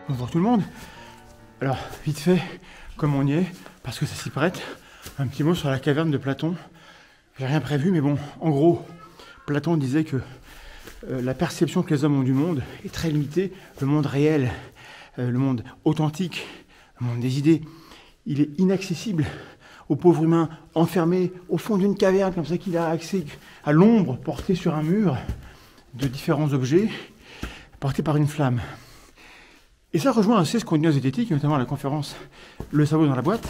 Bonjour tout le monde. Alors, vite fait, comme on y est, parce que ça s'y prête, un petit mot sur la caverne de Platon. J'ai rien prévu, mais bon, en gros, Platon disait que la perception que les hommes ont du monde est très limitée. Le monde réel, le monde authentique, le monde des idées, il est inaccessible au pauvre humain enfermé au fond d'une caverne, comme ça qu'il a accès à l'ombre portée sur un mur de différents objets, portés par une flamme. Et ça rejoint assez ce qu'on dit aux zététiques, notamment à la conférence Le cerveau dans la boîte,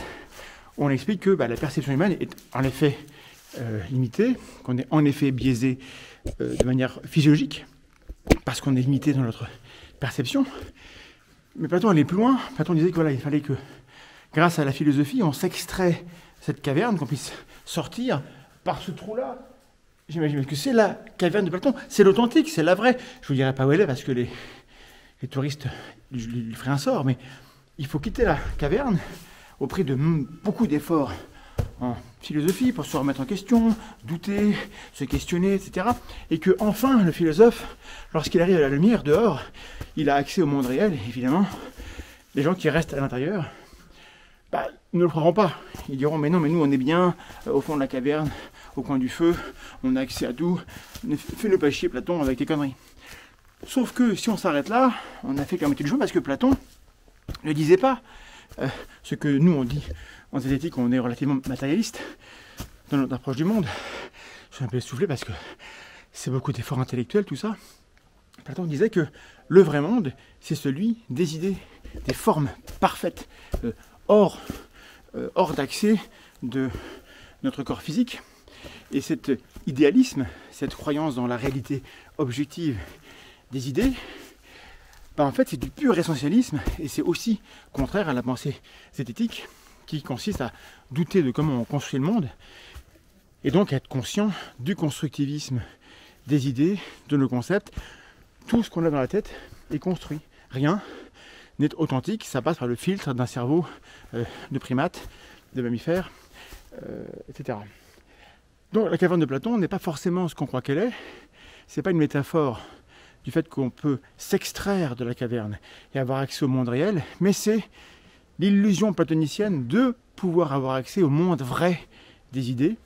où on explique que la perception humaine est en effet limitée, qu'on est en effet biaisé de manière physiologique, parce qu'on est limité dans notre perception. Mais Platon allait plus loin. Platon disait qu'il fallait que, grâce à la philosophie, on s'extrait cette caverne, qu'on puisse sortir par ce trou-là. J'imagine que c'est la caverne de Platon, c'est l'authentique, c'est la vraie. Je ne vous dirai pas où elle est, parce que les touristes lui feraient un sort, mais il faut quitter la caverne au prix de beaucoup d'efforts en philosophie pour se remettre en question, douter, se questionner, etc. Et que enfin le philosophe, lorsqu'il arrive à la lumière dehors, il a accès au monde réel. Évidemment, les gens qui restent à l'intérieur ne le croiront pas. Ils diront mais non, mais nous on est bien au fond de la caverne, au coin du feu, on a accès à tout. Fais-nous pas chier Platon avec tes conneries. Sauf que si on s'arrête là, on a fait que la moitié du chemin, parce que Platon ne disait pas ce que nous on dit en zététique, on est relativement matérialiste dans notre approche du monde. Je suis un peu essoufflé parce que c'est beaucoup d'efforts intellectuels tout ça. Platon disait que le vrai monde, c'est celui des idées, des formes parfaites, hors d'accès de notre corps physique. Et cet idéalisme, cette croyance dans la réalité objective des idées, en fait c'est du pur essentialisme, et c'est aussi contraire à la pensée zététique qui consiste à douter de comment on construit le monde et donc à être conscient du constructivisme des idées, de nos concepts. Tout ce qu'on a dans la tête est construit, rien n'est authentique, ça passe par le filtre d'un cerveau de primate, de mammifère, etc. Donc la caverne de Platon n'est pas forcément ce qu'on croit qu'elle est, c'est pas une métaphore du fait qu'on peut s'extraire de la caverne et avoir accès au monde réel, mais c'est l'illusion platonicienne de pouvoir avoir accès au monde vrai des idées.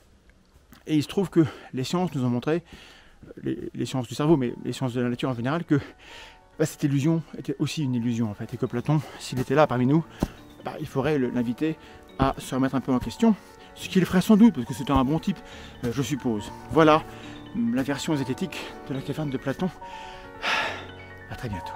Et il se trouve que les sciences nous ont montré, les sciences du cerveau, mais les sciences de la nature en général, que cette illusion était aussi une illusion en fait, et que Platon, s'il était là parmi nous, il faudrait l'inviter à se remettre un peu en question, ce qu'il ferait sans doute, parce que c'était un bon type, je suppose. Voilà la version zététique de la caverne de Platon. À très bientôt.